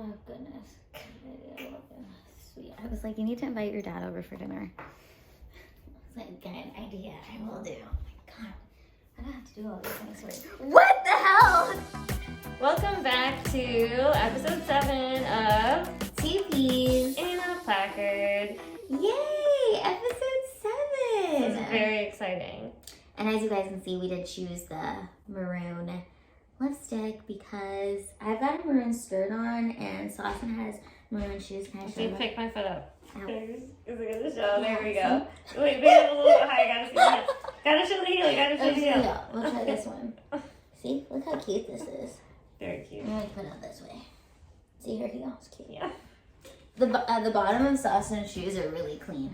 Oh, goodness. Sweet. I was like, you need to invite your dad over for dinner. It's like, good idea. I will do. Oh, my God. I don't have to do all these things for you. What the hell? Welcome back to episode 7 of Two Peas In a Placard. Yay! Episode 7! This is very exciting. And as you guys can see, we did choose the maroon lipstick because I've got a maroon skirt on and Sawsan has maroon shoes. Can I show You them? pick my foot up. Ow. Is it gonna show? There we go. Wait, maybe a little bit higher. Gotta see the heel. Gotta show the heel. Gotta show the heel. Yeah, we'll try this one. See? Look how cute this is. Very cute. I'm gonna put it this way. See, here he goes. Cute. Yeah. The bottom of Sawsan's shoes are really clean.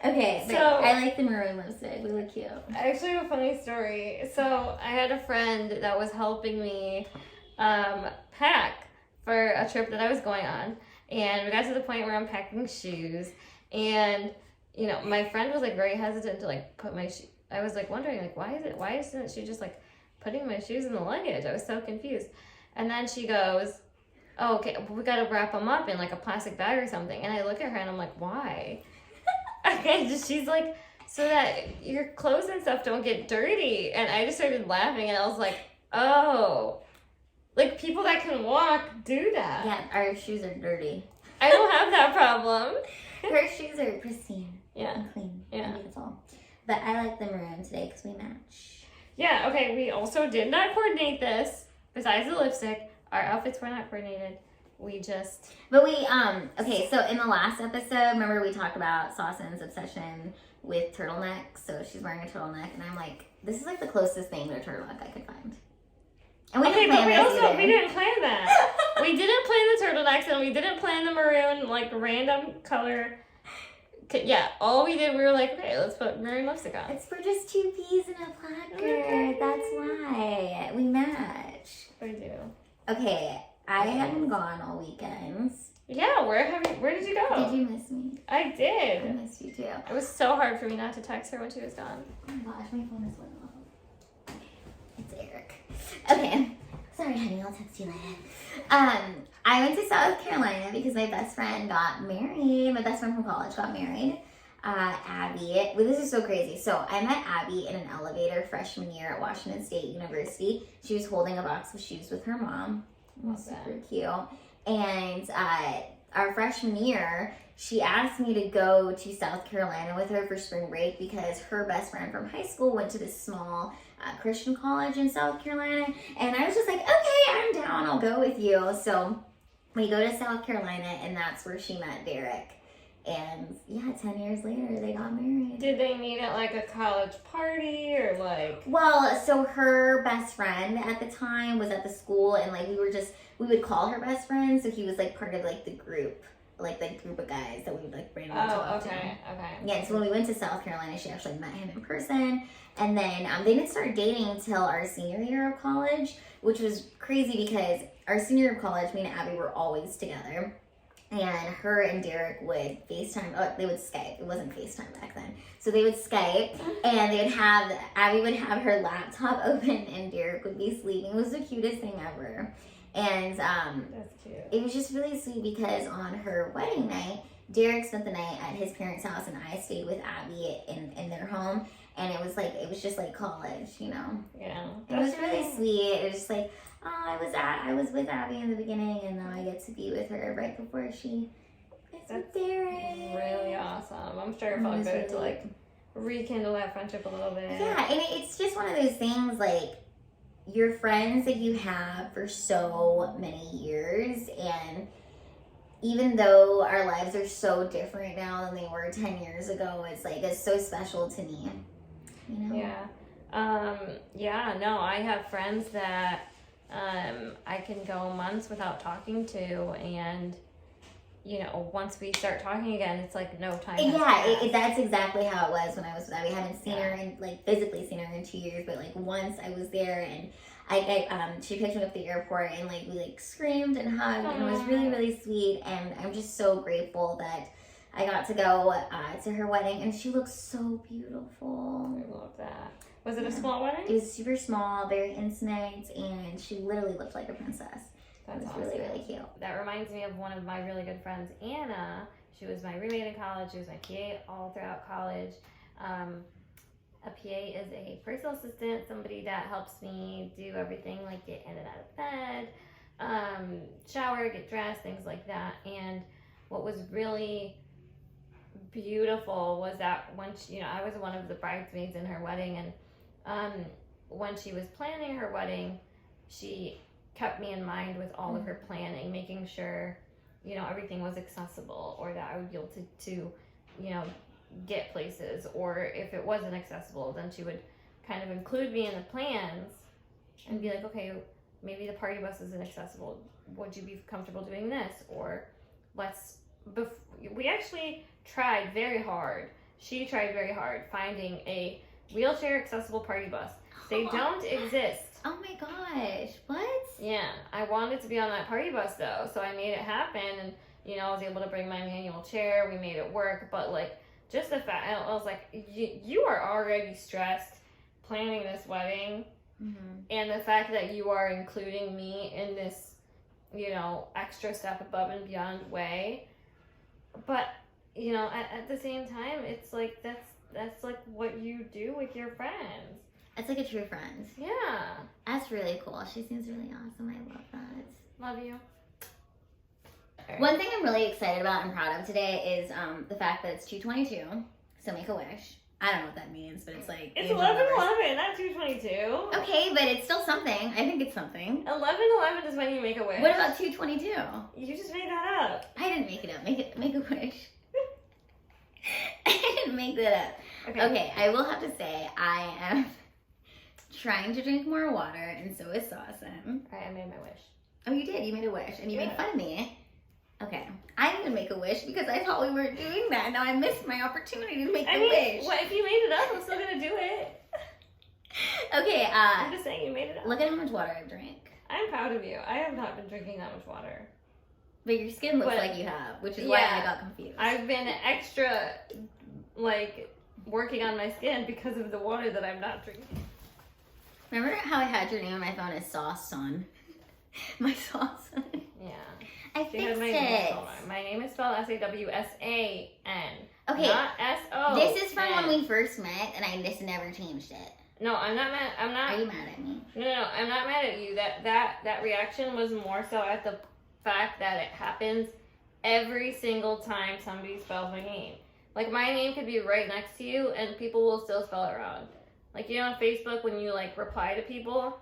Okay, but So- I like the maroon lipstick. We look cute. I actually have a funny story. So I had a friend that was helping me pack for a trip that I was going on, and we got to the point where I'm packing shoes, and you know my friend was like very hesitant to like put my shoe. I was like wondering like why isn't she just like putting my shoes in the luggage? I was so confused, and then she goes, "Oh, okay, we got to wrap them up in like a plastic bag or something," and I look at her and I'm like, "Why?" Okay, she's like, so that your clothes and stuff don't get dirty. And I just started laughing and I was like, oh, like people that can walk do that. Yeah, our shoes are dirty. I don't have that problem. Her shoes are pristine Yeah. and clean Yeah. and beautiful. But I like the maroon today because we match. Yeah, okay, we also did not coordinate this. Besides the lipstick, our outfits were not coordinated. We just... But we, okay, so in the last episode, remember we talked about Sawsan's obsession with turtlenecks? So she's wearing a turtleneck, and I'm like, this is like the closest thing to a turtleneck I could find. And Okay, but we either. didn't plan that. We didn't plan the turtlenecks, and we didn't plan the maroon, like, random color. Yeah, all we did, we were like, okay, let's put maroon lipstick on. It's for just two peas in a placard. That's why. We match. We do. Okay, I hadn't gone all weekends. Yeah, where did you go? Did you miss me? I I did. missed you too. It was so hard for me not to text her when she was gone. Oh my gosh, my phone is going off. It's Eric. Okay. Sorry, honey. I'll text you later. I went to South Carolina because my best friend got married. My best friend from college got married. Abby. Well, this is so crazy. So I met Abby in an elevator freshman year at Washington State University. She was holding a box of shoes with her mom. It was super cute. And our freshman year, she asked me to go to South Carolina with her for spring break because her best friend from high school went to this small Christian college in South Carolina. And I was just like, okay, I'm down. I'll go with you. So we go to South Carolina, and that's where she met Derek. And yeah, 10 years later, they got married. Did they meet at like a college party or like? Well, so her best friend at the time was at the school, and like we would call her best friend. So he was like part of like the group of guys that we would like randomly talk to. Okay. Yeah, so when we went to South Carolina, she actually met him in person. And then they didn't start dating till our senior year of college, which was crazy because our senior year of college, me and Abby were always together. And her and Derek would FaceTime. Oh, they would Skype. It wasn't FaceTime back then. So they would Skype, and Abby would have her laptop open, and Derek would be sleeping. It was the cutest thing ever. And That's cute. it was just really sweet because on her wedding night, Derek spent the night at his parents' house, and I stayed with Abby in their home. And it was just like college, you know. Yeah. It was really sweet. It was just like, oh, I was with Abby in the beginning, and now I get to be with her right before she is with Derek. Really awesome. I'm sure it felt good to like rekindle that friendship a little bit. Yeah, and it's just one of those things like your friends that you have for so many years, and even though our lives are so different now than they were 10 years ago, it's so special to me. You know? Yeah. No, I have friends that I can go months without talking to, and you know, once we start talking again, it's like no time. Yeah, that's exactly how it was when I was with her. We haven't seen her in physically seen her in 2 years, but like once I was there, and she picked me up at the airport, and like we screamed and hugged, and it was really, really sweet. And I'm just so grateful that I got to go to her wedding, and she looks so beautiful. I love that. Was it a Yeah. small wedding? It was super small, very intimate, and she literally looked like a princess. That's It was awesome. really, really cute. That reminds me of one of my really good friends, Anna. She was my roommate in college. She was my PA all throughout college. A PA is a personal assistant, somebody that helps me do everything like get in and out of bed, shower, get dressed, things like that. And what was really beautiful was that when she, I was one of the bridesmaids in her wedding, and when she was planning her wedding, she kept me in mind with all of her planning, making sure everything was accessible, or that I would be able to get places, or if it wasn't accessible, then she would kind of include me in the plans and be like, okay, maybe the party bus isn't accessible, would you be comfortable doing this? Or we actually tried very hard, she tried very hard finding a wheelchair accessible party bus. They don't exist. Oh my gosh, what? Yeah, I wanted to be on that party bus though, so I made it happen, and I was able to bring my manual chair, we made it work. But like, just the fact, I was like, you are already stressed planning this wedding, and the fact that you are including me in this, extra step above and beyond way. But, at the same time, it's like, that's like what you do with your friends. It's like a true friend. Yeah. That's really cool. She seems really awesome. I love that. Love you. One thing I'm really excited about and proud of today is the fact that it's 222, so make a wish. I don't know what that means, but it's like... It's 11/11, not 222. Okay, but it's still something. I think it's something. 11/11 is when you make a wish. What about 222? You just made that up. I didn't make it up. Make a wish. I didn't make that up. Okay, I will have to say, I am trying to drink more water, and so is Sawsan. Alright, I made my wish. Oh, you did? You made a wish, and you made fun of me. Okay, I need to make a wish because I thought we weren't doing that. Now I missed my opportunity to make the wish. Well, if you made it up, I'm still gonna do it. Okay, I'm just saying you made it up. Look at how much water I drank. I'm proud of you. I have not been drinking that much water. But your skin looks like you have, which is why I got confused. I've been extra, working on my skin because of the water that I'm not drinking. Remember how I had your name on my phone as Sawsan? My Sawsan. Yeah. I fixed it. My name is spelled S-A-W-S-A-N. Okay. Not S-O. This is from when we first met, and I just never changed it. No, I'm not mad. I'm not. Are you mad at me? No, I'm not mad at you. That reaction was more so at the fact that it happens every single time somebody spells my name. Like, my name could be right next to you, and people will still spell it wrong. Like, on Facebook when you, reply to people,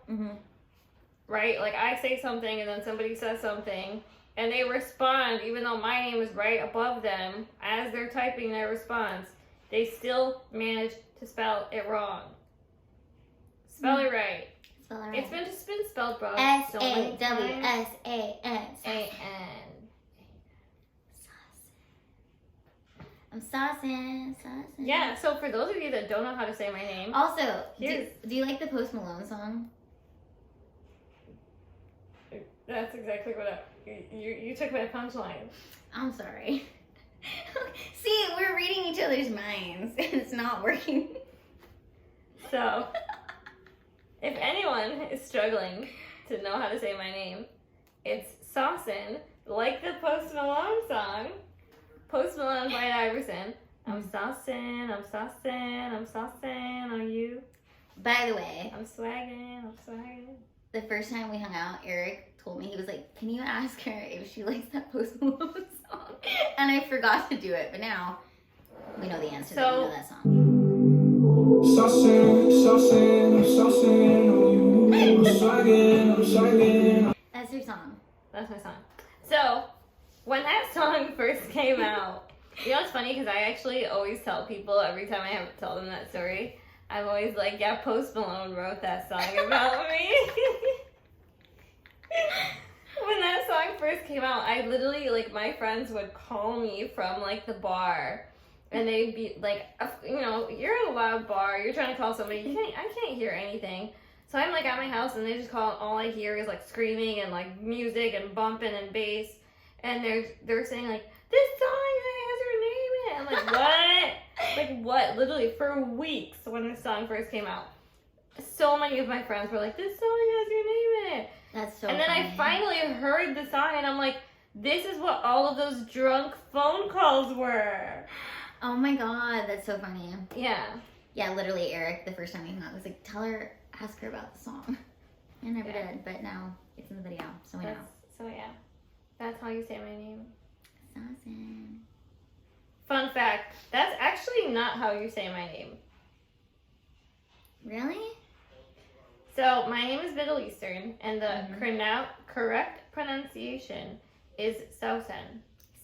right? Like, I say something, and then somebody says something, and they respond, even though my name is right above them, as they're typing their response, they still manage to spell it wrong. Spell it right. Spell it right. It's been spelled wrong. S-A-W-S-A-N. A-N. I'm Sawsan. Yeah, so for those of you that don't know how to say my name. Also, do you like the Post Malone song? That's exactly what you took my punchline. I'm sorry. See, we're reading each other's minds, and it's not working. So, if anyone is struggling to know how to say my name, it's Sawsan, like the Post Malone song. Post Malone by Iverson. I'm Sawsan, I'm Sawsan, I'm Sawsan, are you? By the way, I'm swagging. the first time we hung out, Eric told me, he was like, can you ask her if she likes that Post Malone song? And I forgot to do it, but now we know the answer. So, we know that song. I'm swagging. That's your song. That's my song. So, when that song first came out, it's funny because I actually always tell people every time I tell them that story, I'm always like, yeah, Post Malone wrote that song about me. When that song first came out, I literally, my friends would call me from, the bar, and they'd be like, you're in a loud bar, you're trying to call somebody, I can't hear anything. So I'm, at my house, and they just call, all I hear is, screaming and, music and bumping and bass, and they're saying, this song has your name in it. I'm like, what? What? Literally, for weeks when this song first came out. so many of my friends were like, this song has your name in it. That's so And then funny. I finally heard the song and I'm like, this is what all of those drunk phone calls were. Oh my god, that's so funny. Yeah. Yeah, literally, Eric, the first time we hung out, was like, ask her about the song. I never did, but now it's in the video, so we know. So yeah, that's how you say my name. Sawsan. Fun fact, that's actually not how you say my name. Really? So my name is Middle Eastern, and the correct pronunciation is Sawsan.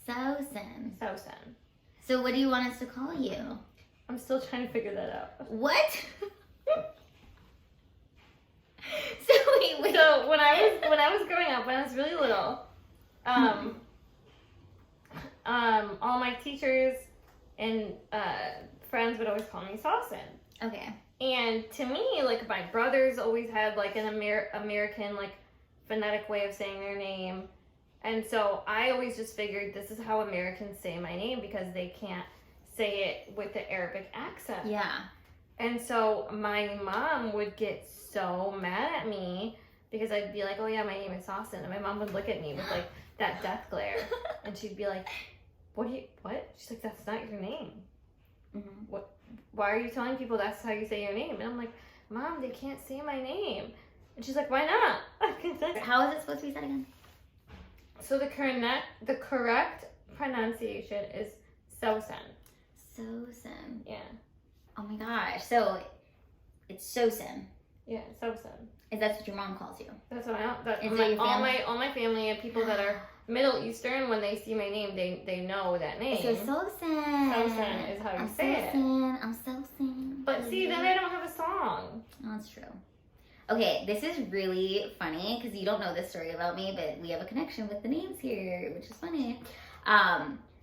Sawsan. Sawsan. So what do you want us to call you? I'm still trying to figure that out. What? So wait. So when I was growing up, when I was really little, all my teachers and friends would always call me Sawsan. Okay. And to me, like, my brothers always had like an American like phonetic way of saying their name, and so I always just figured this is how Americans say my name because they can't say it with the Arabic accent. Yeah. And so my mom would get so mad at me because I'd be like, oh yeah, my name is Sawsan. And my mom would look at me with like that death glare. And she'd be like, what? She's like, that's not your name. Mm-hmm. Why are you telling people that's how you say your name? And I'm like, Mom, they can't say my name. And she's like, why not? How is it supposed to be said again? So the correct pronunciation is Sawsan. Sawsan. Yeah. Oh my gosh. So it's Sawsan. Yeah, Sawsan. Is that what your mom calls you? That's what all my family and people that are Middle Eastern, when they see my name, they know that name. So Sawsan. Sawsan is how you say it. I'm Sawsan. But see, then I don't have a song. Oh, that's true. Okay, this is really funny because you don't know this story about me, but we have a connection with the names here, which is funny.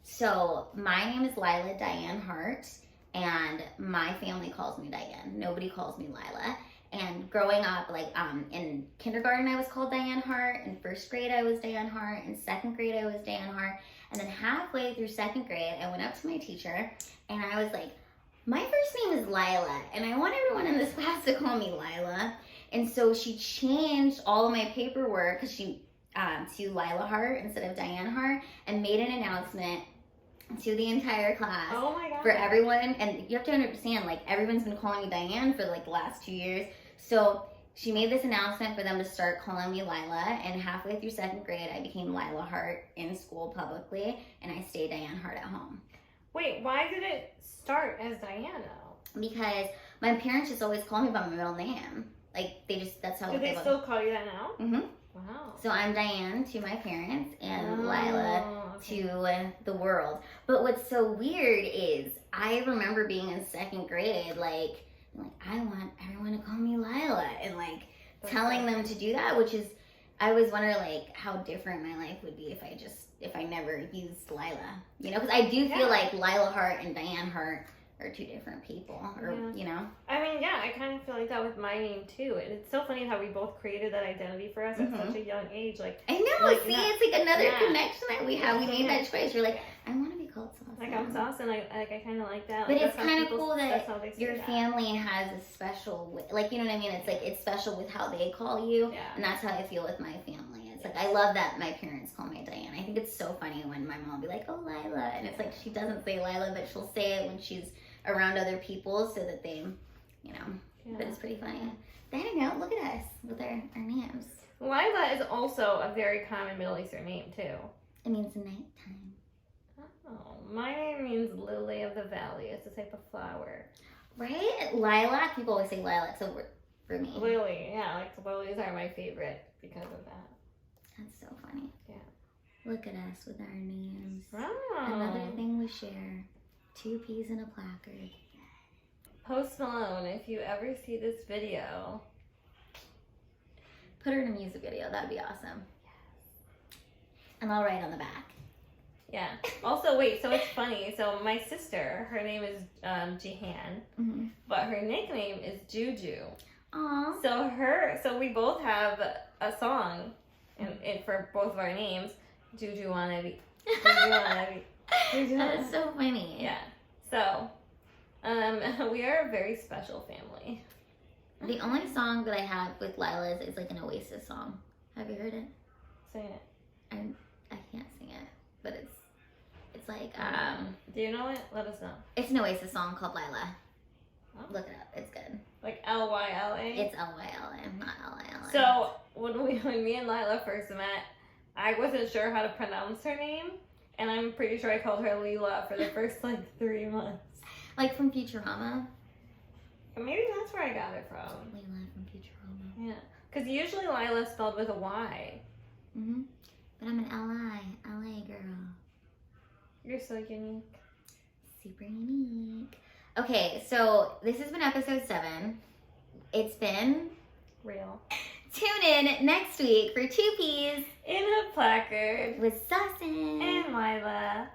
So my name is Lila Diane Hart, and my family calls me Diane. Nobody calls me Lila. And growing up, like in kindergarten, I was called Diane Hart. In first grade, I was Diane Hart. In second grade, I was Diane Hart. And then halfway through second grade, I went up to my teacher, and I was like, my first name is Lila, and I want everyone in this class to call me Lila. And so she changed all of my paperwork because she to Lila Hart instead of Diane Hart, and made an announcement to the entire class. Oh my god. For everyone. And you have to understand, like, everyone's been calling me Diane for like the last 2 years. So she made this announcement for them to start calling me Lila, and halfway through second grade, I became Lila Hart in school publicly, and I stayed Diane Hart at home. Wait, why did it start as Diana? Because my parents just always call me by my middle name. Like, that's how Do they still call you that now? Mm-hmm. Wow. So I'm Diane to my parents and Oh, Lila okay. to the world. But what's so weird is I remember being in second grade, like I want everyone to call me Lila, and like telling them to do that, which is, I always wonder like how different my life would be if I never used Lila, you know, because I do feel like Lila Hart and Diane Hart are two different people, or you know. I mean, yeah, I kind of feel like that with my name too. And it's so funny how we both created that identity for us at such a young age. Like, I know, like, see, yeah. it's like another Yeah. connection that we have. We made that choice. We're like, I want to be called Sawsan. Like, I'm Sawsan, I kind of like that. But Like, it's kind of cool that your that. family has a special, like, you know what I mean? It's like, it's special with how they call you. Yeah. And that's how I feel with my family. It's like, I love that my parents call me Diane. I think it's so funny when my mom will be like, oh, Lila. And it's like, she doesn't say Lila, but she'll say it when she's around other people so that they, you know. Yeah. But it's pretty funny. I don't know. Look at us with our names. Lila is also a very common Middle Eastern name too. It means nighttime. Oh, my name means lily of the valley. It's a type of flower. Right? Lilac. People always say lilac, so for me. Lily, yeah, like the lilies are my favorite because of that. That's so funny. Yeah. Look at us with our names. Wow. Another thing we share. 2 peas in a placard. Post Malone, if you ever see this video, Put her in a music video. That'd be awesome. And I'll write on the back. yeah. Also, wait, so it's funny. So my sister, her name is Jihan, Mm-hmm. but her nickname is Juju. Aww. So we both have a song for both of our names, Juju Wannabe. Juju Wannabe. That's so funny. Yeah. So, we are a very special family. The only song that I have with Lila's is like an Oasis song. Have you heard it? Sing it. I can't sing it, but it's like Do you know it? Let us know. it's an Oasis song called Lila. Oh. Look it up. It's good. Like Lyla. It's Lyla, not Lila. So when me and Lila first met, I wasn't sure how to pronounce her name, and I'm pretty sure I called her Lila for the first like 3 months. like from Futurama. Maybe that's where I got it from. Lila from Futurama. Yeah, because usually Lila is spelled with a Y. Mhm. But I'm an LA girl. You're so unique. Super unique. Okay, so this has been episode 7. It's been Real. Tune in next week for 2 Peas In a placard. with Sawsan And Lila.